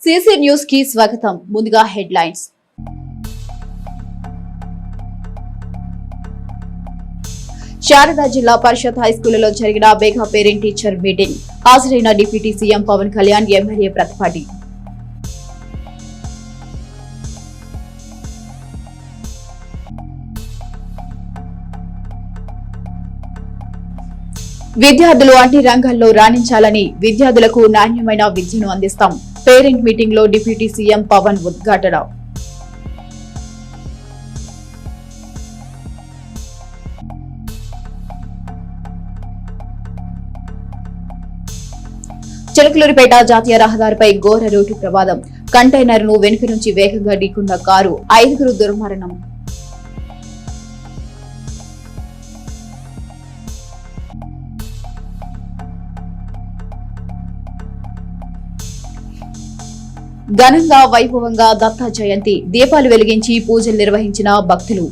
CC news की स्वागतम ముందుగా హెడ్లైన్స్ శారదా జిల్లా పరిషత్ హై స్కూల్లో జరిగిన మెగా పేరెంట్ టీచర్ మీటింగ్ హాజరైన deputy CM Pawan Kalyan MLA Prathipati విద్యార్థులు అన్ని రంగాల్లో రాణించాలని విద్యార్థులకు నాణ్యమైన విద్యను అందిస్తాం పేరెంట్ మీటింగ్ లో డిప్యూటీ సీఎం పవన్ ఉద్ఘాటన చిలకలూరిపేట జాతీయ రహదారిపై ఘోర రోడ్డు ప్రమాదం కంటైనర్ ను వెనుక నుంచి వేగంగా ఢీకొన్న కారు 5 దుర్మరణం ఘనంగా వైభవంగా దత్త జయంతి దీపాలు వెలిగించి పూజలు నిర్వహించిన భక్తులు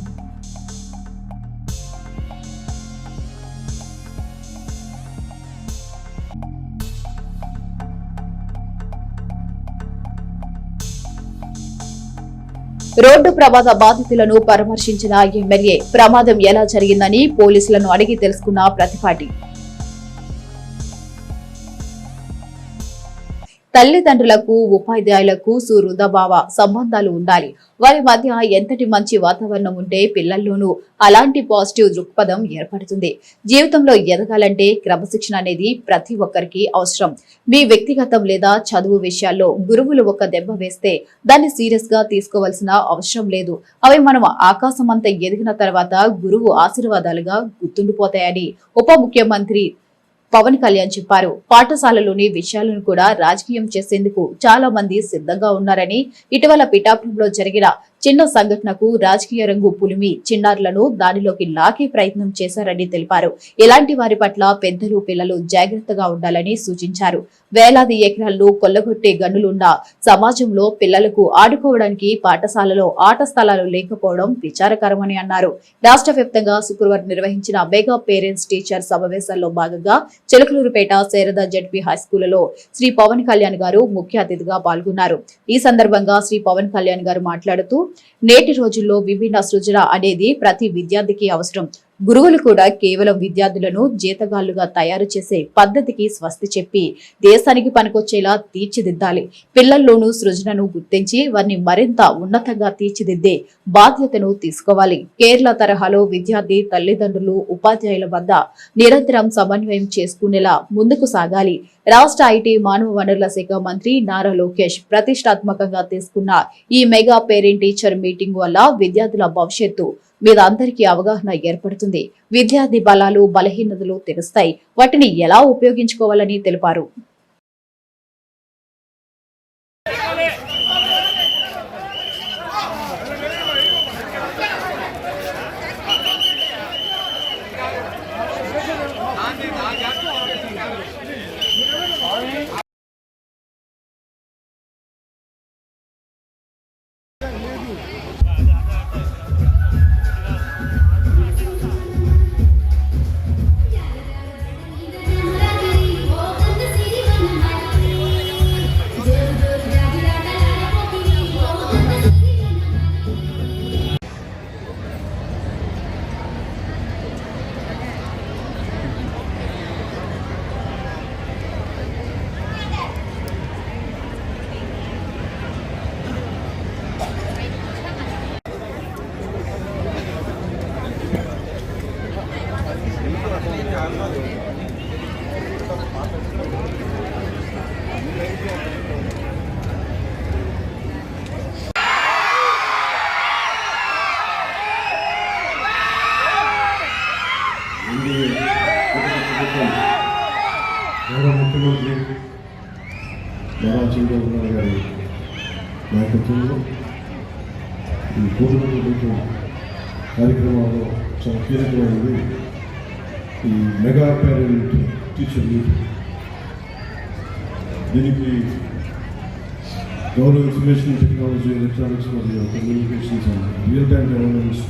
రోడ్డు ప్రమాద బాధితులను పరామర్శించిన ఎమ్మెల్యే ప్రమాదం ఎలా జరిగిందని పోలీసులను అడిగి తెలుసుకున్న ప్రతిపాటి తల్లిదండ్రులకు ఉపాధ్యాయులకు సుహృదభావ సంబంధాలు ఉండాలి వారి మధ్య ఎంతటి మంచి వాతావరణం ఉంటే పిల్లల్లోనూ అలాంటి పాజిటివ్ దృక్పథం ఏర్పడుతుంది జీవితంలో ఎదగాలంటే క్రమశిక్షణ అనేది ప్రతి ఒక్కరికి అవసరం మీ వ్యక్తిగతం లేదా చదువు విషయాల్లో గురువులు ఒక దెబ్బ వేస్తే దాన్ని సీరియస్ గా తీసుకోవాల్సిన అవసరం లేదు అవి మనం ఆకాశమంత ఎదిగిన తర్వాత గురువు ఆశీర్వాదాలుగా గుర్తుండిపోతాయని ఉప ముఖ్యమంత్రి పవన్ కళ్యాణ్ చెప్పారు పాఠశాలలోని విషయాలను కూడా రాజకీయం చేసేందుకు చాలా మంది సిద్ధంగా ఉన్నారని ఇటీవల పిఠాపురంలో జరిగిన చిన్న సంఘటనకు రాజకీయ రంగు పులిమి చిన్నారులను దానిలోకి లాగే ప్రయత్నం చేశారని తెలిపారు ఇలాంటి వారి పట్ల పెద్దలు పిల్లలు జాగ్రత్తగా ఉండాలని సూచించారు వేలాది ఎకరాలను కొల్లగొట్టే గనులున్న సమాజంలో పిల్లలకు ఆడుకోవడానికి పాఠశాలలో ఆట స్థలాలు లేకపోవడం విచారకరమని అన్నారు రాష్ట్ర వ్యాప్తంగా శుక్రవారం నిర్వహించిన మెగా పేరెంట్స్ టీచర్ సమావేశాల్లో భాగంగా చిలకలూరుపేట శారదా జెడ్పీ హై స్కూల్లో శ్రీ పవన్ కళ్యాణ్ గారు ముఖ్య అతిథిగా పాల్గొన్నారు ఈ సందర్భంగా శ్రీ పవన్ కళ్యాణ్ గారు మాట్లాడుతూ నేటి రోజుల్లో విభిన్న సృజన అనేది ప్రతి విద్యార్థికి అవసరం గురువులు కూడా కేవలం విద్యార్థులను జీతగాళ్లుగా తయారు చేసే పద్ధతికి స్వస్తి చెప్పి దేశానికి పనికొచ్చేలా తీర్చిదిద్దాలి పిల్లల్లోనూ సృజనను గుర్తించి వారిని మరింత ఉన్నతంగా తీర్చిదిద్దే బాధ్యతను తీసుకోవాలి కేరళ తరహాలో విద్యార్థి తల్లిదండ్రులు ఉపాధ్యాయుల వద్ద నిరంతరం సమన్వయం చేసుకునేలా ముందుకు సాగాలి రాష్ట్ర ఐటీ మానవ వనరుల శాఖ మంత్రి నారా లోకేష్ ప్రతిష్టాత్మకంగా తీసుకున్న ఈ మెగా పేరెంట్ టీచర్ మీటింగ్ వల్ల విద్యార్థుల భవిష్యత్తు మీద అందరికీ అవగాహన ఏర్పడుతుంది విద్యార్థి బలాలు బలహీనతలు తెలుస్తాయి వాటిని ఎలా ఉపయోగించుకోవాలని తెలిపారు ముఖ్యమంత్రి నారా చంద్రబాబు గారి నాయకత్వంలో ఈ కోవిడ్ ప్రభుత్వం కార్యక్రమాల్లో చాలా కీలకమైనది ఈ మెగా పేరెంట్ టీచర్ మీటింగ్. దీనికి గవర్నమెంట్ ఇన్ఫర్మేషన్ టెక్నాలజీ ఎలక్ట్రానిక్స్ మరియు communications and real time governance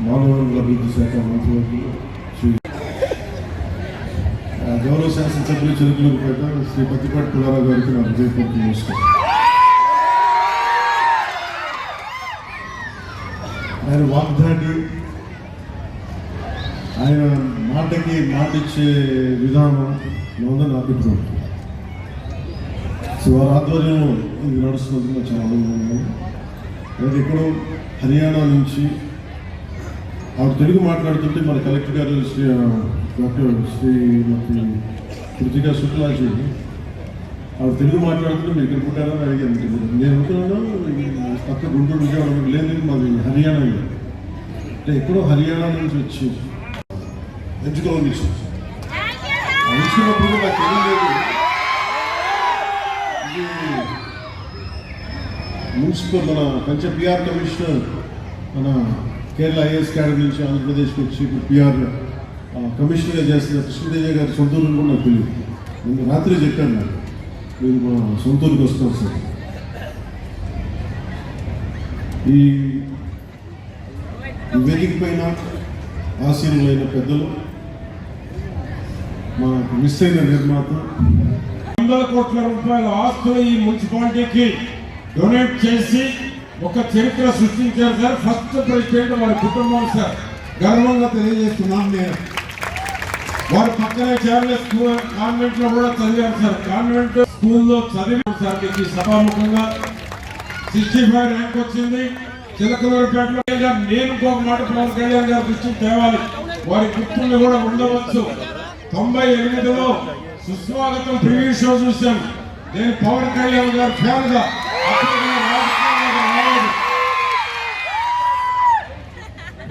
మానవ వనరుల అభివృద్ధి శాఖ మంత్రివర్యులు శ్రీ గౌరవ శాసనసభ్యులు చిలకలూరిపేట శ్రీ పత్తిపాటి పుల్లారావు గారికి నా హృదయపూర్వక నమస్కారం. ఆయన వాగ్దాటి, ఆయన మాటకి మాటిచ్చే విధానం నా అభిప్రాయం. సో వారి ఆధ్వర్యంలో ఇది నడుస్తున్నందుకు చాలా ఆనందంగా. అది ఎక్కడో హర్యానా నుంచి ఆవిడ తెలుగు మాట్లాడుతుంటే మన కలెక్టర్ గారు డాక్టర్ శ్రీమతి కృతికా శుక్లాజీ ఆవిడ తెలుగు మాట్లాడుతుంటే మీరు ఇక్కడ పుట్టారని అడిగాను. నేను అనుకున్నాను పక్క గుంటూరు విజయవాడ లేదు, మాది హర్యానా. అంటే ఎక్కడో హర్యానా నుంచి వచ్చి ఎంచుకోవాలి ఎంచుకున్నప్పుడు నాకు తెలియలేదు. ఇది మున్సిపల్ మన పంచ పిఆర్ కమిషనర్ మన కేరళ ఐఏఎస్ అకాడమీ నుంచి ఆంధ్రప్రదేశ్కి వచ్చి ఇప్పుడు పిఆర్ కమిషనర్గా చేస్తున్న కృష్ణదేజ గారి సొంతూరు కూడా నాకు తెలియదు. నేను రాత్రి చెప్పాను, నాకు నేను మా సొంతూరుకి వస్తాను సార్. ఈ వేదిక పైన ఆశీనులైన పెద్దలు, మా మిస్ అయిన నిర్మాత, 100 కోట్ల రూపాయల ఆస్తులు ఈ మున్సిపాలిటీకి డొనేట్ చేసి ఒక చరిత్ర సృష్టించారు సార్. ఫస్ట్ ప్రెసిడెంట్ వారి కుటుంబం సార్, గర్వంగా తెలియజేస్తున్నాను నేను. వారు పక్కనే చార్లెస్ స్కూల్ కాన్వెంట్ లో కూడా చదివారు సార్. కాన్వెంట్ స్కూల్లో చదివారు సార్. మీకు సభాముఖంగా 65 ర్యాంక్ వచ్చింది. చిలకలూరుపేటలో నేను ఇంకొక మాట పవన్ కళ్యాణ్ గారి దృష్టికి తేవాలి. వారి గుర్తులు కూడా ఉండవచ్చు. 98లో సుస్వాగతం ప్రివ్యూ షో చూశాను. నేను పవన్ కళ్యాణ్ గారు ఫ్యాన్ గా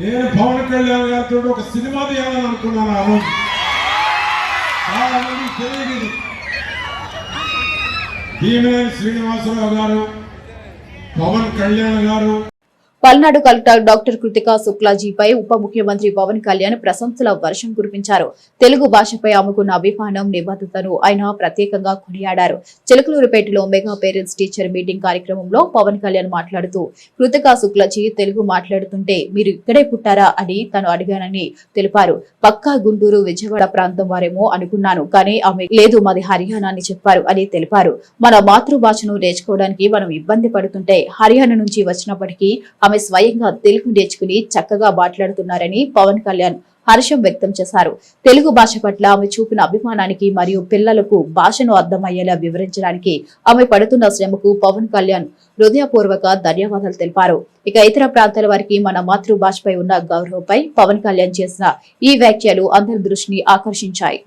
నేను పవన్ కళ్యాణ్ గారితో ఒక సినిమా తీయాలని అనుకున్నాను. ఆ రోజు చాలా మంది తెలియదు. భీమనేని శ్రీనివాసరావు గారు, పవన్ కళ్యాణ్ గారు. పల్నాడు కలెక్టర్ డాక్టర్ కృతికా శుక్లాజీపై ఉప ముఖ్యమంత్రి పవన్ కళ్యాణ్ ప్రశంసల వర్షం కురిపించారు. తెలుగు భాషపై ఆమెకున్న అభిమానం, నిబద్ధతను ఆయన ప్రత్యేకంగా కొనియాడారు. చిలకలూరుపేటలో మెగా పేరెంట్స్ టీచర్ మీటింగ్ కార్యక్రమంలో పవన్ కళ్యాణ్ మాట్లాడుతూ, కృతికా శుక్లాజీ తెలుగు మాట్లాడుతుంటే మీరు ఇక్కడే పుట్టారా అని తను అడిగానని తెలిపారు. పక్కా గుంటూరు, విజయవాడ ప్రాంతం వారేమో అనుకున్నాను, కానీ ఆమె లేదు మాది హర్యానా అని చెప్పారు అని తెలిపారు. మన మాతృభాషను నేర్చుకోవడానికి మనం ఇబ్బంది పడుతుంటే హర్యానా నుంచి వచ్చినప్పటికీ ఆమె స్వయంగా తెలుగు నేర్చుకుని చక్కగా మాట్లాడుతున్నారని పవన్ కళ్యాణ్ హర్షం వ్యక్తం చేశారు. తెలుగు భాష పట్ల ఆమె చూపిన అభిమానానికి మరియు పిల్లలకు భాషను అర్థమయ్యేలా వివరించడానికి ఆమె పడుతున్న శ్రమకు పవన్ కళ్యాణ్ హృదయపూర్వక ధన్యవాదాలు తెలిపారు. ఇక ఇతర ప్రాంతాల వారికి మన మాతృభాషపై ఉన్న గౌరవంపై పవన్ కళ్యాణ్ చేసిన ఈ వ్యాఖ్యలు అందరి దృష్టిని ఆకర్షించాయి.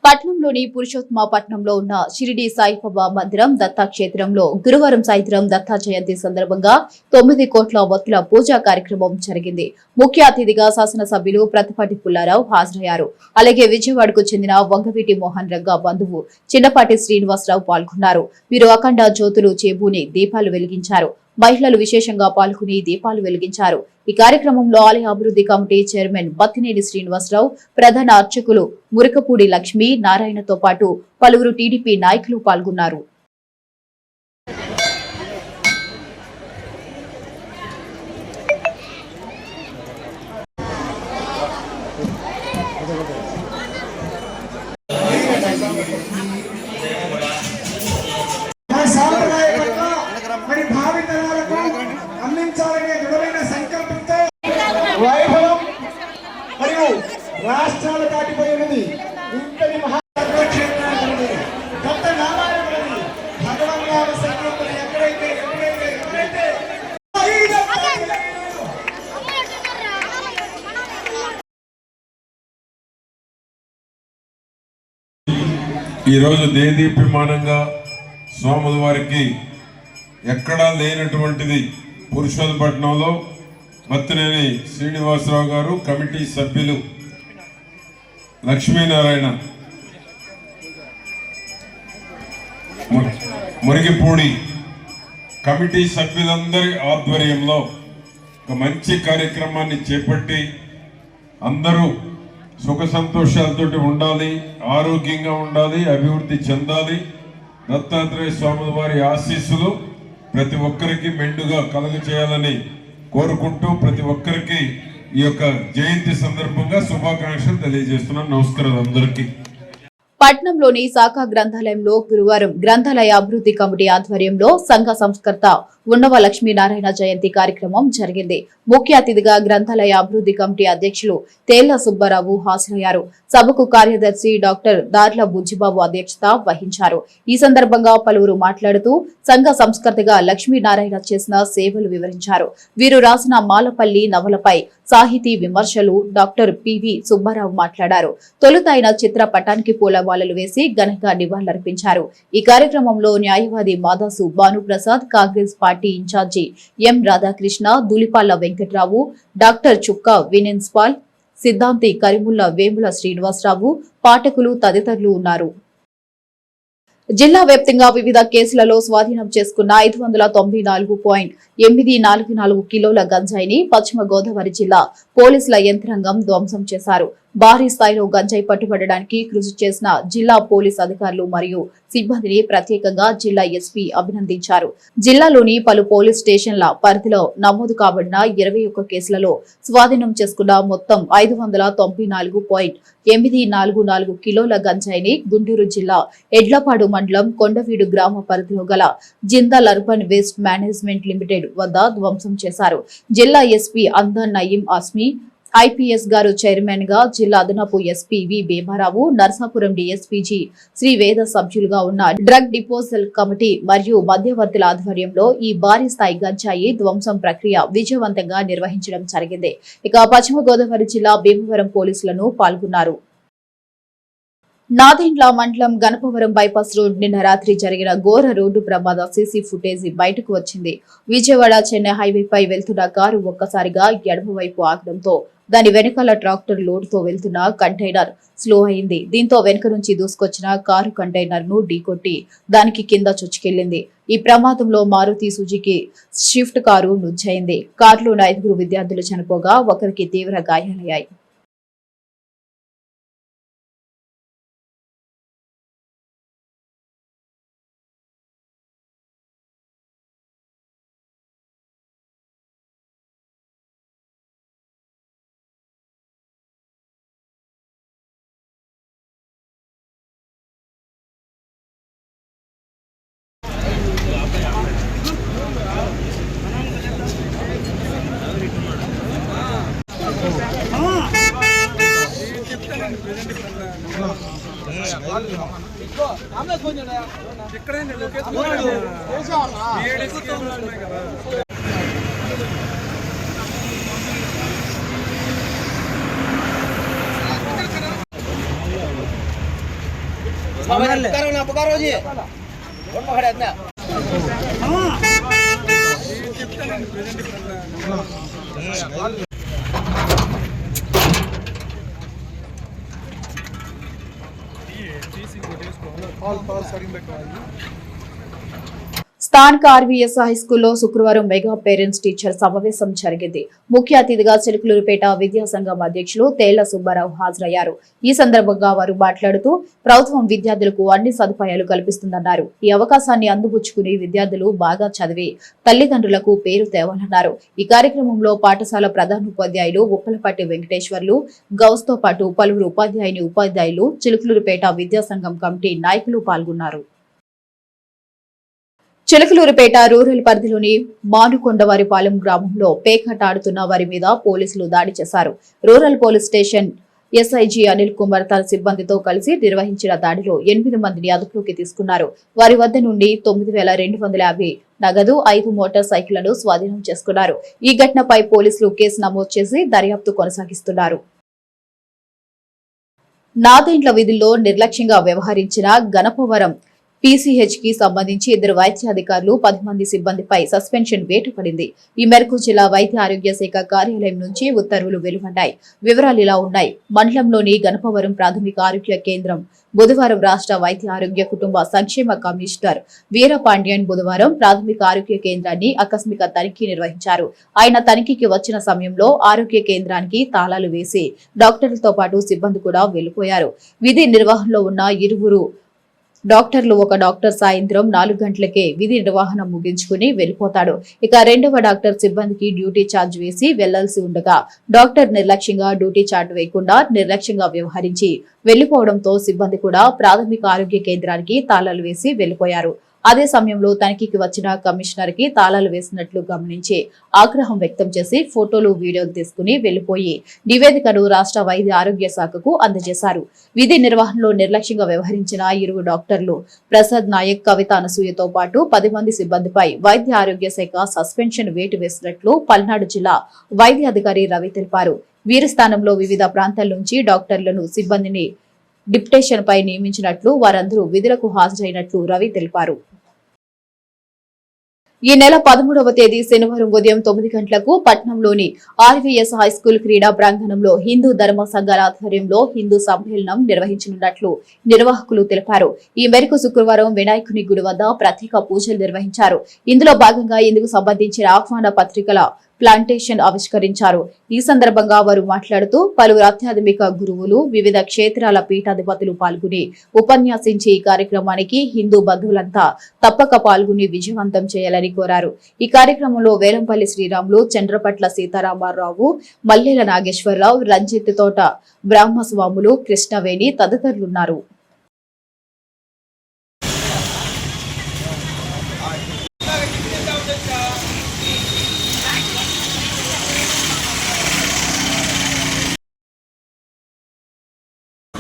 పట్నంలోని పురుషోత్తమ పట్నంలో ఉన్న షిరిడి సాయిబాబా మందిరం దత్తాక్షేత్రంలో గురువారం సాయంత్రం దత్తా జయంతి సందర్భంగా 9 కోట్ల ఒత్తుల పూజా కార్యక్రమం జరిగింది. ముఖ్య అతిథిగా శాసనసభ్యులు ప్రతిపాటి పుల్లారావు హాజరయ్యారు. అలాగే విజయవాడకు చెందిన వంగవీటి మోహన్ రంగా బంధువు చిన్నపాటి శ్రీనివాసరావు పాల్గొన్నారు. వీరు అఖండ జ్యోతులు చేబూని దీపాలు వెలిగించారు. మహిళలు విశేషంగా పాల్గొని దీపాలు వెలిగించారు. ఈ కార్యక్రమంలో ఆలయ అభివృద్ధి కమిటీ చైర్మన్ బత్తినేని శ్రీనివాసరావు, ప్రధాన అర్చకులు మురకపూడి లక్ష్మీ నారాయణతో పాటు పలువురు టీడీపీ నాయకులు పాల్గొన్నారు. వైభవం మరియు రాష్ట్రాలు దాటిపోయినది ఇంతటి మహాక్షేత్రాన్ని కొత్త నామాయణి భగవన్నామ సంకల్పన ఎక్కడైతే ఈరోజు దేదీప్యమానంగా స్వాముల వారికి ఎక్కడా లేనటువంటిది పురుషోత్తపట్నంలో బత్తినేని శ్రీనివాసరావు గారు, కమిటీ సభ్యులు లక్ష్మీనారాయణ, మురిగిపూడి కమిటీ సభ్యులందరి ఆధ్వర్యంలో ఒక మంచి కార్యక్రమాన్ని చేపట్టి అందరూ సుఖ సంతోషాలతోటి ఉండాలి, ఆరోగ్యంగా ఉండాలి, అభివృద్ధి చెందాలి. దత్తాత్రేయ స్వాముల వారి ఆశీస్సులు ప్రతి ఒక్కరికి మెండుగా కలుగ చేయాలని కోరుకుంటూ ప్రతి ఒక్కరికి ఈ యొక్క జయంతి సందర్భంగా శుభాకాంక్షలు తెలియజేస్తున్నాను. నమస్కారం అందరికీ. పట్నంలోని శాఖ గ్రంథాలయంలో గురువారం గ్రంథాలయ అభివృద్ధి కమిటీ ఆధ్వర్యంలో సంఘ సంస్కర్త ఉన్నవ లక్ష్మీనారాయణ జయంతి కార్యక్రమం జరిగింది. ముఖ్య అతిథిగా గ్రంథాలయ అభివృద్ధి కమిటీ అధ్యక్షులు తేళ్ల సుబ్బారావు హాజరయ్యారు. సభకు కార్యదర్శి డాక్టర్ దార్ల బుజ్జిబాబు అధ్యక్షత వహించారు. ఈ సందర్భంగా పలువురు మాట్లాడుతూ సంఘ సంస్కర్తగా లక్ష్మీనారాయణ చేసిన సేవలు వివరించారు. వీరు రాసిన మాలపల్లి నవలపై సాహితీ విమర్శలు డాక్టర్ పివి సుబ్బారావు మాట్లాడారు. తొలుత ఆయన చిత్రపటానికి పూలమాలలు వేసి ఘనంగా నివాళులర్పించారు. ఈ కార్యక్రమంలో న్యాయవాది మాదాసు భానుప్రసాద్, కాంగ్రెస్ పార్టీ ఇన్ఛార్జి ఎం రాధాకృష్ణ, దులిపాళ్ల వెంకట్రావు, డాక్టర్ చుక్కా వినెన్స్పాల్, సిద్ధాంతి కరిముల్లా వేముల శ్రీనివాసరావు, పాఠకులు తదితరులు ఉన్నారు. జిల్లా వ్యాప్తంగా వివిధ కేసులలో స్వాధీనం చేసుకున్న 594.844 కిలోల గంజాయిని పశ్చిమ గోదావరి జిల్లా పోలీసుల యంత్రాంగం ధ్వంసం చేశారు. భారీ స్థాయిలో గంజాయి పట్టుబడడానికి కృషి చేసిన జిల్లా పోలీస్ అధికారులు మరియు సిబ్బందిని ప్రత్యేకంగా జిల్లా ఎస్పీ అభినందించారు. జిల్లాలోని పలు పోలీస్ స్టేషన్ల పరిధిలో నమోదు కాబడిన 21 కేసులలో స్వాధీనం చేసుకున్న మొత్తం 594.844 కిలోల గంజాయిని గుంటూరు జిల్లా ఎడ్లపాడు మండలం కొండవీడు గ్రామ పరిధిలో గల Jindal urban waste management limited వద్ద ధ్వంసం చేశారు. జిల్లా ఎస్పీ అందాన్ నయీం ఆస్మీ, ఐపీఎస్ గారు చైర్మన్ గా, జిల్లా అదనపు ఎస్పీ వి భీమారావు, నర్సాపురం డీఎస్పీజీ శ్రీ వేద సభ్యులుగా ఉన్న డ్రగ్ డిపోజల్ కమిటీ మరియు మధ్యవర్తుల ఆధ్వర్యంలో ఈ భారీ స్థాయి గంజాయి ధ్వంసం ప్రక్రియ విజయవంతంగా నిర్వహించడం జరిగింది. ఇక పశ్చిమ గోదావరి జిల్లా భీమవరం పోలీసులను పాల్గొన్నారు. నాదెండ్ల మండలం గణపవరం బైపాస్ రోడ్ నిన్న రాత్రి జరిగిన ఘోర రోడ్డు ప్రమాద సీసీ ఫుటేజీ బయటకు వచ్చింది. విజయవాడ చెన్నై హైవేపై వెళ్తున్న కారు ఒక్కసారిగా ఎడమవైపు ఆగడంతో దాని వెనుకాల ట్రాక్టర్ లోడ్తో వెళ్తున్న కంటైనర్ స్లో అయింది. దీంతో వెనుక నుంచి దూసుకొచ్చిన కారు కంటైనర్ ను ఢీకొట్టి దానికి కింద చొచ్చుకెళ్లింది. ఈ ప్రమాదంలో మారుతి సుజుకి స్విఫ్ట్ కారు నుజ్జయింది. కారులోని 5 విద్యార్థులు చనిపోగా ఒకరికి తీవ్ర గాయాలయ్యాయి. पकारो जी और पकड़े इतना స్థానిక ఆర్వీఎస్ హైస్కూల్లో శుక్రవారం మెగా పేరెంట్స్ టీచర్ సమావేశం జరిగింది. ముఖ్య అతిథిగా చిలుకలూరుపేట విద్యాసంఘం అధ్యక్షులు తేళ్ల సుబ్బారావు హాజరయ్యారు. ఈ సందర్భంగా వారు మాట్లాడుతూ ప్రభుత్వం విద్యార్థులకు అన్ని సదుపాయాలు కల్పిస్తుందన్నారు. ఈ అవకాశాన్ని అందిపుచ్చుకుని విద్యార్థులు బాగా చదివి తల్లిదండ్రులకు పేరు తేవాలన్నారు. ఈ కార్యక్రమంలో పాఠశాల ప్రధానోపాధ్యాయులు ఉప్పలపాటి వెంకటేశ్వర్లు, గౌస్తో పాటు పలువురు ఉపాధ్యాయులు, చిలుకలూరుపేట విద్యాసంఘం కమిటీ నాయకులు పాల్గొన్నారు. చిలకలూరుపేట రూరల్ పరిధిలోని మానుకొండవారిపాలెం గ్రామంలో పేకాట ఆడుతున్న వారి మీద పోలీసులు దాడి చేశారు. Rural police station SIG Anil Kumar తన సిబ్బందితో కలిసి నిర్వహించిన దాడిలో 8 మందిని అదుపులోకి తీసుకున్నారు. వారి వద్ద నుండి 9,250 నగదు, 5 మోటార్ సైకిళ్లను స్వాధీనం చేసుకున్నారు. ఈ ఘటనపై పోలీసులు కేసు నమోదు చేసి దర్యాప్తు కొనసాగిస్తున్నారు. నాదెండ్ల విధుల్లో నిర్లక్ష్యంగా వ్యవహరించిన గణపవరం పీసీహెచ్ కి సంబంధించి 2 వైద్యాధికారులు 10 మంది సిబ్బందిపై సస్పెన్షన్ వేటు పడింది. ఈ మేరకు జిల్లా వైద్య ఆరోగ్య శాఖ కార్యాలయం నుంచి ఉత్తర్వులు వెలువడ్డాయి. వివరాలు ఇలా ఉన్నాయి. మండలంలోని గణపవరం ప్రాథమిక ఆరోగ్య కేంద్రం బుధవారం రాష్ట్ర వైద్య ఆరోగ్య కుటుంబ సంక్షేమ కమిషనర్ వీరపాండ్యన్ బుధవారం ప్రాథమిక ఆరోగ్య కేంద్రాన్ని ఆకస్మిక తనిఖీ నిర్వహించారు. ఆయన తనిఖీకి వచ్చిన సమయంలో ఆరోగ్య కేంద్రానికి తాళాలు వేసి డాక్టర్లతో పాటు సిబ్బంది కూడా వెళ్లిపోయారు. విధి నిర్వహణలో ఉన్న 2 డాక్టర్లు, ఒక డాక్టర్ సాయంత్రం 4 గంటలకే విధి నిర్వహణ ముగించుకుని వెళ్లిపోతాడు. ఇక 2వ డాక్టర్ సిబ్బందికి డ్యూటీ ఛార్జ్ వేసి వెళ్లాల్సి ఉండగా డాక్టర్ నిర్లక్ష్యంగా డ్యూటీ ఛార్జ్ వేయకుండా నిర్లక్ష్యంగా వ్యవహరించి వెళ్లిపోవడంతో సిబ్బంది కూడా ప్రాథమిక ఆరోగ్య కేంద్రానికి తాళాలు వేసి వెళ్లిపోయారు. అదే సమయంలో తనిఖీకి వచ్చిన కమిషనర్ కి తాళాలు వేసినట్లు గమనించి ఆగ్రహం వ్యక్తం చేసి ఫోటోలు వీడియోలు తీసుకుని వెళ్లిపోయి నివేదికను రాష్ట్ర వైద్య ఆరోగ్య శాఖకు అందజేశారు. విధి నిర్వహణలో నిర్లక్ష్యంగా వ్యవహరించిన ఇరువురు డాక్టర్లు ప్రసాద్ నాయక్, కవిత అనసూయతో పాటు 10 మంది సిబ్బందిపై వైద్య ఆరోగ్య శాఖ సస్పెన్షన్ వేటు వేసినట్లు పల్నాడు జిల్లా వైద్య అధికారి రవి తెలిపారు. వీరి స్థానంలో వివిధ ప్రాంతాల నుంచి డాక్టర్లను, సిబ్బందిని డిప్యుటేషన్ పై నియమించినట్లు, వారందరూ విధులకు హాజరైనట్లు రవి తెలిపారు. ఈ నెల 13వ తేదీ శనివారం ఉదయం 9 గంటలకు పట్నంలోని ఆర్వీఎస్ హైస్కూల్ క్రీడా ప్రాంగణంలో హిందూ ధర్మ సంఘాల ఆధ్వర్యంలో హిందూ సమ్మేళనం నిర్వహించనున్నట్లు నిర్వాహకులు తెలిపారు. ఈ మేరకు శుక్రవారం వినాయకుని గుడి వద్ద ప్రత్యేక పూజలు నిర్వహించారు. ఇందులో భాగంగా ఇందుకు సంబంధించిన ఆహ్వాన పత్రికల ప్లాంటేషన్ ఆవిష్కరించారు. ఈ సందర్భంగా వారు మాట్లాడుతూ పలువురు ఆధ్యాత్మిక గురువులు, వివిధ క్షేత్రాల పీఠాధిపతులు పాల్గొని ఉపన్యాసించి ఈ కార్యక్రమానికి హిందూ బంధువులంతా తప్పక పాల్గొని విజయవంతం చేయాలని కోరారు. ఈ కార్యక్రమంలో వేలంపల్లి శ్రీరాములు, చంద్రపట్ల సీతారామారావు, మల్లెల నాగేశ్వరరావు, రంజిత్ తోట బ్రహ్మస్వాములు, కృష్ణవేణి తదితరులున్నారు.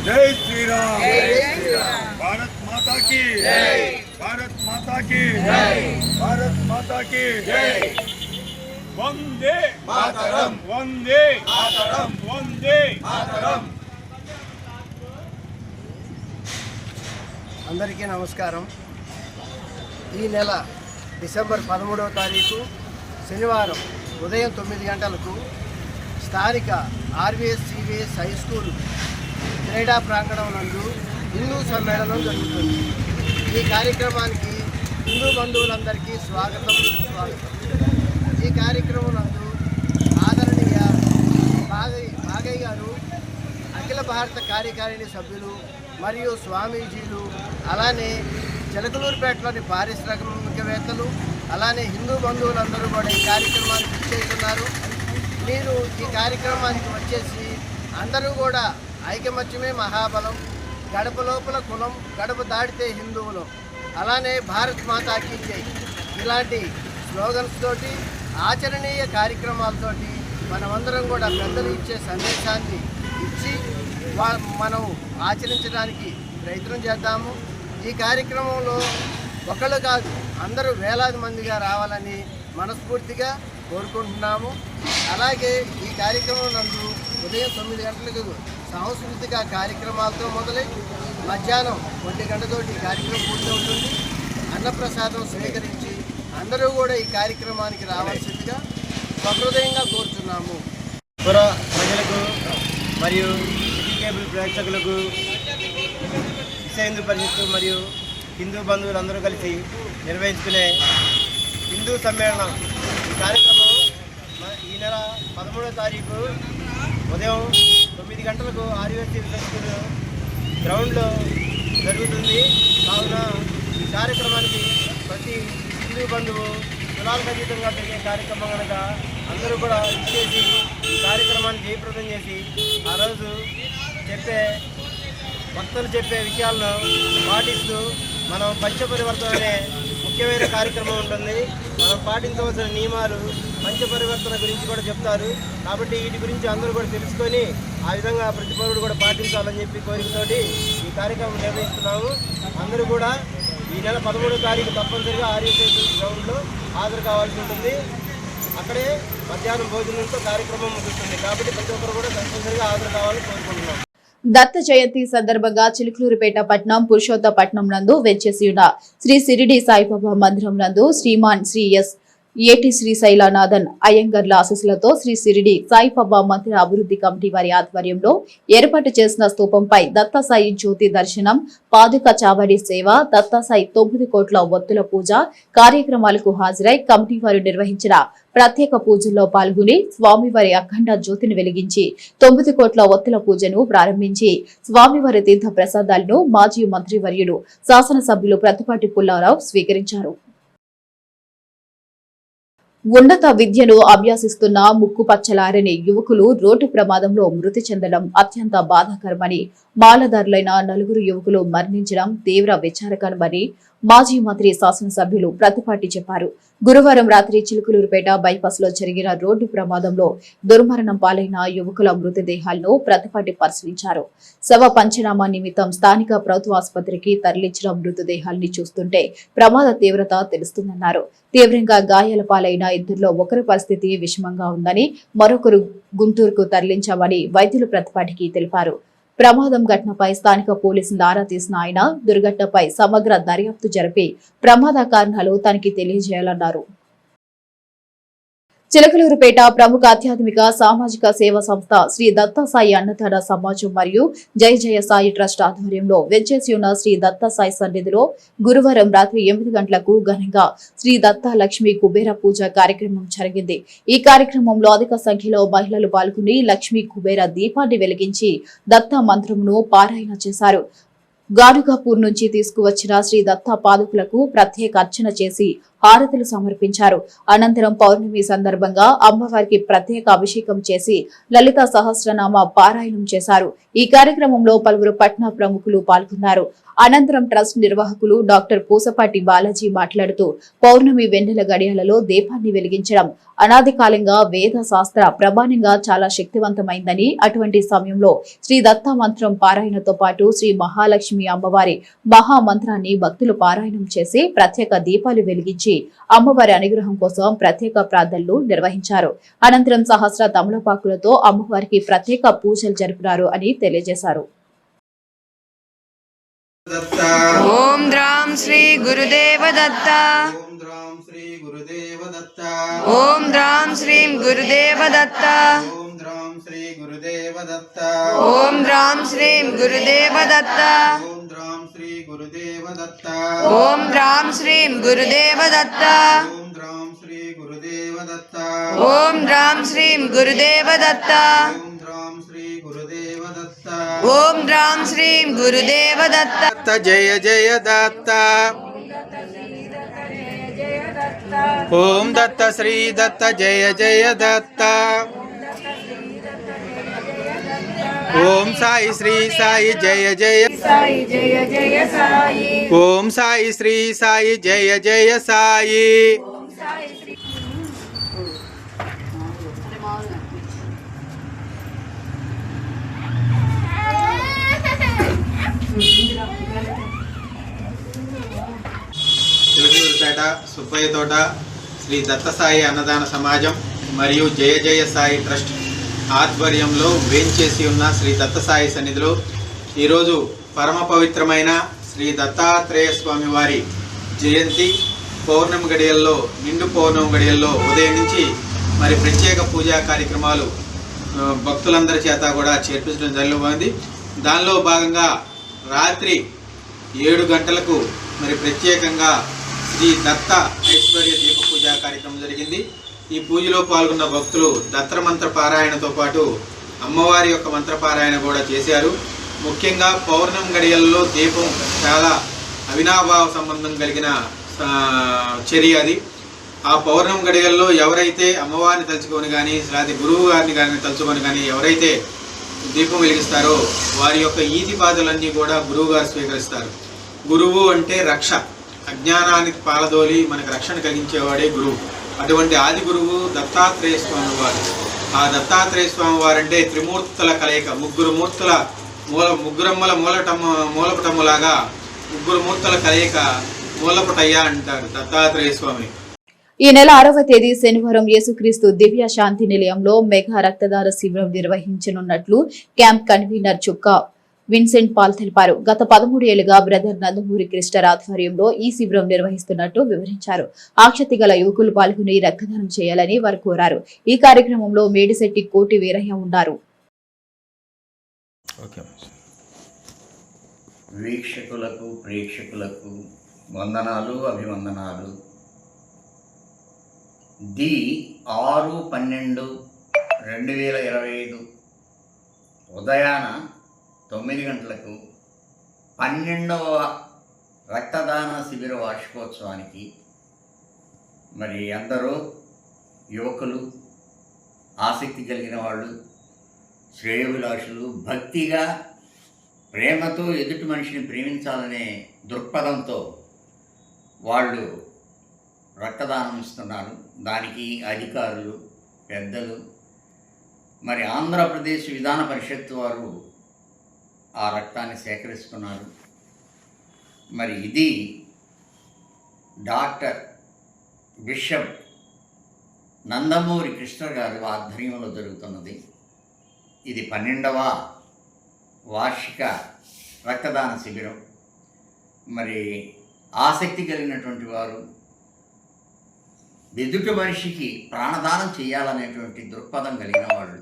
जय श्री राम, जय श्री राम। भारत माता की जय, भारत माता की जय, भारत माता की जय। वंदे मातरम, वंदे मातरम, वंदे मातरम। అందరికీ నమస్కారం. ఈ నెల డిసెంబర్ 13వ తారీఖు శనివారం ఉదయం 9 గంటలకు స్థానిక ఆర్వీఎస్ సివిఎస్ హై స్కూల్ క్రీడా ప్రాంగణం నందు హిందూ సమ్మేళనం జరుగుతుంది. ఈ కార్యక్రమానికి హిందూ బంధువులందరికీ స్వాగతం, సుస్వాగతం. ఈ కార్యక్రమం నందు ఆదరణీయ బాగయ్య గారు, అఖిల భారత కార్యకారిణి సభ్యులు మరియు స్వామీజీలు, అలానే చిలకలూరుపేటలోని పారిశ్రామికవేత్తలు, అలానే హిందూ బంధువులందరూ కూడా ఈ కార్యక్రమానికి ఇచ్చేస్తున్నారు. మీరు ఈ కార్యక్రమానికి వచ్చేసి అందరూ కూడా ఐకమత్యమే మహాబలం, గడప లోపల కులం, గడప దాటితే హిందువులు, అలానే భారత్ మాతాకి జై ఇలాంటి స్లోగన్స్ తోటి, ఆచరణీయ కార్యక్రమాలతోటి మనమందరం కూడా పెద్దలు ఇచ్చే సందేశాన్ని ఇచ్చి మనం ఆచరించడానికి ప్రయత్నం చేద్దాము. ఈ కార్యక్రమంలో ఒకళ్ళు కాదు, అందరూ వేలాది మందిగా రావాలని మనస్ఫూర్తిగా కోరుకుంటున్నాము. అలాగే ఈ కార్యక్రమం నందు ఉదయం 9 గంటలకు సాంస్కృతిక కార్యక్రమాలతో మొదలై మధ్యాహ్నం 1 గంటతోటి ఈ కార్యక్రమం పూర్తవుతుంది. అన్నప్రసాదం స్వీకరించి అందరూ కూడా ఈ కార్యక్రమానికి రావాల్సిందిగా సహృదయంగా కోరుతున్నాము. ప్రజలకు మరియు సిటీ కేబుల్ ప్రేక్షకులకు విశ్వ హిందూ పరిషత్తు మరియు హిందూ బంధువులందరూ కలిసి నిర్వహించుకునే హిందూ సమ్మేళనం ఈ కార్యక్రమం ఈ నెల 13వ తారీఖు ఉదయం 9 గంటలకు ఆర్వీఎస్ స్కూల్ గ్రౌండ్లో జరుగుతుంది. కావున ఈ కార్యక్రమానికి ప్రతి హిందూ బంధువు కులాలకు అతీతంగా జరిగే కార్యక్రమం కనుక అందరూ కూడా ఇచ్చేసి ఈ కార్యక్రమాన్ని జయప్రదం చేసి ఆ రోజు భక్తులు చెప్పే విషయాలను పాటిస్తూ మనం పంచపరివర్తన అనే ముఖ్యమైన కార్యక్రమం ఉంటుంది. మనం పాటించవలసిన నియమాలు పంచపరివర్తన గురించి కూడా చెప్తారు. కాబట్టి వీటి గురించి అందరూ కూడా తెలుసుకొని ఆ విధంగా ప్రతి పౌరుడు కూడా పాటించాలని చెప్పి కోరికతోటి ఈ కార్యక్రమం నిర్వహిస్తున్నాము. అందరూ కూడా ఈ నెల 13వ తారీఖు తప్పనిసరిగా ఆర్యసేతు గ్రౌండ్లో హాజరు కావాల్సి ఉంటుంది. అక్కడే మధ్యాహ్నం భోజనంతో కార్యక్రమం ముగుస్తుంది. కాబట్టి ప్రతి ఒక్కరు కూడా తప్పనిసరిగా హాజరు కావాలని కోరుకుంటున్నాం. దత్త జయంతి సందర్భంగా చిలుకలూరుపేట పట్నం పురుషోత్తపట్నం నందు వెంచేసి ఉన్న శ్రీ సిరిడి సాయిబాబా మందిరం నందు శ్రీమాన్ శ్రీ ఎస్ ఏటి శ్రీశైలనాథన్ అయ్యంగర్ల ఆశీస్సులతో శ్రీ సిరిడి సాయిబాబా మందిర అభివృద్ధి కమిటీ వారి ఆధ్వర్యంలో ఏర్పాటు చేసిన స్తూపంపై దత్తాసాయి జ్యోతి దర్శనం, పాదుక చావడి సేవ, దత్తాసాయి 9 కోట్ల ఒత్తుల పూజ కార్యక్రమాలకు హాజరై కమిటీ వారు నిర్వహించిన ప్రత్యేక పూజల్లో పాల్గొని స్వామివారి అఖండ జ్యోతిని వెలిగించి 9 కోట్ల ఒత్తుల పూజను ప్రారంభించి స్వామివారి తీర్థ ప్రసాదాలను మాజీ మంత్రివర్యులు శాసనసభ్యులు ప్రతిపాటి పుల్లారావు స్వీకరించారు. ఉన్నత విద్యను అభ్యసిస్తున్న ముక్కుపచ్చలారని యువకులు రోడ్డు ప్రమాదంలో మృతి చెందడం అత్యంత బాధాకరమని, మాలదారులైన 4 యువకులు మరణించడం తీవ్ర విచారకరమని మాజీ మంత్రి శాసనసభ్యులు ప్రతిపాటి చెప్పారు. గురువారం రాత్రి చిలుకలూరుపేట బైపాస్ లో జరిగిన రోడ్డు ప్రమాదంలో దుర్మరణం పాలైన యువకుల మృతదేహాలను ప్రతిపాటి పరిశీలించారు. శవ పంచనామా నిమిత్తం స్థానిక ప్రభుత్వ ఆసుపత్రికి తరలించిన మృతదేహాల్ని చూస్తుంటే ప్రమాద తీవ్రత తెలుస్తుందన్నారు. తీవ్రంగా గాయాల పాలైన ఇద్దరిలో ఒకరి పరిస్థితి విషమంగా ఉందని, మరొకరు గుంటూరుకు తరలించామని వైద్యులు ప్రతిపాటికి తెలిపారు. ప్రమాదం ఘటనపై స్థానిక పోలీసులు ఆరా తీసిన ఆయన దుర్ఘటనపై సమగ్ర దర్యాప్తు జరిపి ప్రమాద కారణాలు తనకి తెలియజేయాలన్నారు. చిలకలూరుపేట ప్రముఖ ఆధ్యాత్మిక సామాజిక సేవా సంస్థ శ్రీ దత్తాసాయి అన్నదాన సమాజం మరియు జయ జయ సాయి ట్రస్ట్ ఆధ్వర్యంలో వెంచేసి ఉన్న శ్రీ దత్తాసాయి సన్నిధిలో గురువారం రాత్రి 8 గంటలకు ఘనంగా శ్రీ దత్తా లక్ష్మీ కుబేర పూజ కార్యక్రమం జరిగింది. ఈ కార్యక్రమంలో అధిక సంఖ్యలో మహిళలు పాల్గొని లక్ష్మీ కుబేర దీపాన్ని వెలిగించి దత్తా మంత్రమును పారాయణ చేశారు. గానుగాపూర్ నుంచి తీసుకువచ్చిన శ్రీ దత్తా పాదుకులకు ప్రత్యేక అర్చన చేసి హారతులు సమర్పించారు. అనంతరం పౌర్ణమి సందర్భంగా అమ్మవారికి ప్రత్యేక అభిషేకం చేసి లలిత సహస్రనామ పారాయణం చేశారు. ఈ కార్యక్రమంలో పలువురు పట్న ప్రముఖులు పాల్గొన్నారు. అనంతరం ట్రస్ట్ నిర్వాహకులు డాక్టర్ పూసపాటి బాలాజీ మాట్లాడుతూ పౌర్ణమి వెన్నెల గడియలలో దీపాన్ని వెలిగించడం అనాది కాలంగా వేద శాస్త్ర ప్రమాణంగా చాలా శక్తివంతమైందని, అటువంటి సమయంలో శ్రీ దత్తా మంత్రం పారాయణతో పాటు శ్రీ మహాలక్ష్మి అమ్మవారి మహామంత్రాన్ని భక్తులు పారాయణం చేసి ప్రత్యేక దీపాలు వెలిగించి అమ్మవారి అనుగ్రహం కోసం ప్రత్యేక ప్రార్థనలు నిర్వహించారు. అనంతరం సహస్ర తమలపాకులతో అమ్మవారికి ప్రత్యేక పూజలు జరిపినారు అని తెలియజేశారు. ఓం ద్రాం శ్రీ గురుదేవ దత్త. ఓం ద్రాం శ్రీ గురుదేవ దత్త. ఓం ద్రాం శ్రీం గురుదేవ దత్త. ఓం ద్రాం శ్రీ గురుదేవ దత్త. ఓం ద్రాం శ్రీం గురుదేవ దత్త. ఓం ద్రాం శ్రీ గురుదేవ దత్త. ఓం ద్రాం శ్రీం గురుదేవ దత్త. ఓం ద్రాం శ్రీ గురుదేవ దత్త. ఓం ద్రాం శ్రీం గురుదేవ దత్త. ఓం ద్రాం శ్రీ గురుదేవ దత్త. ఓం ద్రాం శ్రీం గురుదేవ దత్త. దత్త జయ జయ దత్త. ఓం దత్త శ్రీ దత్త జయ జయ దత్త. ఓం సాయి శ్రీ సాయి జయ జయ సాయి జయ జయ సాయి. ఓం సాయి శ్రీ సాయి జయ జయ సాయి. చిలకలూరుపేట సుబ్బయ్య తోట శ్రీ దత్తసాయి అన్నదాన సమాజం మరియు జయ జయ సాయి ట్రస్ట్ ఆధ్వర్యంలో వేంచేసి ఉన్న శ్రీ దత్తసాయి సన్నిధిలో ఈరోజు పరమ పవిత్రమైన శ్రీ దత్తాత్రేయ స్వామి వారి జయంతి పౌర్ణమి గడియల్లో, నిండు పౌర్ణమి గడియల్లో ఉదయం నుంచి మరి ప్రత్యేక పూజా కార్యక్రమాలు భక్తులందరి చేత కూడా చేర్పించడం జరిగింది. దానిలో భాగంగా రాత్రి 7 గంటలకు మరి ప్రత్యేకంగా శ్రీ దత్త ఐశ్వర్య దీప పూజా కార్యక్రమం జరిగింది. ఈ పూజలో పాల్గొన్న భక్తులు దత్తమంత్ర పారాయణతో పాటు అమ్మవారి యొక్క మంత్రపారాయణ కూడా చేశారు. ముఖ్యంగా పౌర్ణమి గడియల్లో దీపం చాలా అవినాభావ సంబంధం కలిగిన చర్య అది. ఆ పౌర్ణమి గడియల్లో ఎవరైతే అమ్మవారిని తలుచుకొని కానీ లేదా గురువు గారిని కానీ తలుచుకొని కానీ ఎవరైతే దీపం వెలిగిస్తారో వారి యొక్క ఈతి బాధలన్నీ కూడా గురువు గారు స్వీకరిస్తారు. గురువు అంటే రక్ష, అజ్ఞానానికి పాలదోలి మనకు రక్షణ కలిగించేవాడే గురువు. అటువంటి ఆది గురువు దత్తాత్రేయ స్వామి వారు. ఆ దత్తాత్రేయ స్వామి వారంటే త్రిమూర్తుల కలయిక, ముగ్గురమ్మల మూలపటములాగా ముగ్గురు మూర్తుల కలయిక మూలపటయ్య అంటారు దత్తాత్రేయ స్వామి. ఈ నెల 6వ తేదీ శనివారం యేసుక్రీస్తు దివ్య శాంతి నిలయంలో మెగా రక్తదాన శిబిరం నిర్వహించనున్నట్లు క్యాంప్ కన్వీనర్ చుక్కా విన్సెంట్ పాల్ తెలిపారు. గత 13 ఏళ్లుగా బ్రదర్ నందమూరి క్రిస్టర్ ఆధ్వర్యంలో ఈ శిబిరం నిర్వహిస్తున్నట్టు వివరించారు. ఆసక్తి గల యువకులు పాల్గొని రక్తదానం చేయాలని వారు కోరారు. ఈ కార్యక్రమంలో మేడిశెట్టి కోటి వీరయ్య ఉన్నారు. వీక్షకులకు ప్రేక్షకులకు వందనాలు, అభివందనాలు. 6/12/2025 ఉదయాన 9 గంటలకు 12వ రక్తదాన శిబిర వార్షికోత్సవానికి మరి అందరూ యువకులు, ఆసక్తి కలిగిన వాళ్ళు, శ్రేయోభిలాషులు, భక్తిగా, ప్రేమతో ఎదుటి మనిషిని ప్రేమించాలనే దృక్పథంతో వాళ్ళు రక్తదానం ఇస్తున్నారు. దానికి అధికారులు, పెద్దలు, మరి ఆంధ్రప్రదేశ్ విధాన పరిషత్ వారు ఆ రక్తాన్ని సేకరిస్తున్నారు. మరి ఇది డాక్టర్ బిషప్ నందమూరి కృష్ణ గారి ఆధ్వర్యంలో జరుగుతున్నది. ఇది 12వ వార్షిక రక్తదాన శిబిరం. మరి ఆసక్తి కలిగినటువంటి వారు ఎదుటి మనిషికి ప్రాణదానం చేయాలనేటువంటి దృక్పథం కలిగిన వాళ్ళు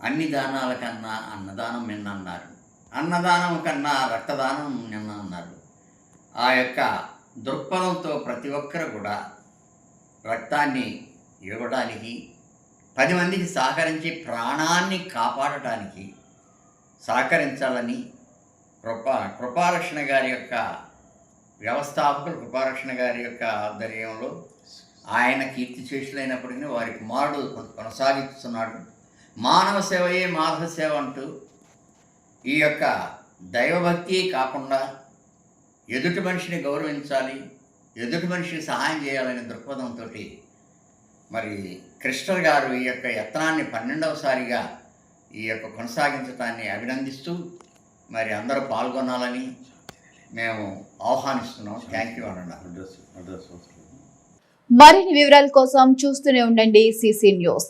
అన్ని దానాల కన్నా అన్నదానం నిన్న అన్నారు, అన్నదానం కన్నా రక్తదానం నిన్న అన్నారు. ఆ యొక్క దృక్పథంతో ప్రతి ఒక్కరు కూడా రక్తాన్ని ఇవ్వడానికి, 10 మందికి సహకరించి ప్రాణాన్ని కాపాడటానికి సహకరించాలని కృపారక్షణ గారి యొక్క వ్యవస్థాపకులు కృపారక్షణ గారి యొక్క ఆధ్వర్యంలో ఆయన కీర్తిశేషులైనప్పటికీ వారి కుమారుడు కొనసాగిస్తున్నాడు. మానవ సేవయే మాధవ సేవ అంటూ ఈ యొక్క దైవభక్తి కాకుండా ఎదుటి మనిషిని గౌరవించాలి, ఎదుటి మనిషికి సహాయం చేయాలనే దృక్పథంతో మరి కృష్ణ గారు ఈ యొక్క యత్నాన్ని 12వసారిగా ఈ యొక్క కొనసాగించడాన్ని అభినందిస్తూ మరి అందరూ పాల్గొనాలని మేము ఆహ్వానిస్తున్నాం. థ్యాంక్ యూ అన్న. మరిన్ని వివరాల కోసం చూస్తూనే ఉండండి CC న్యూస్.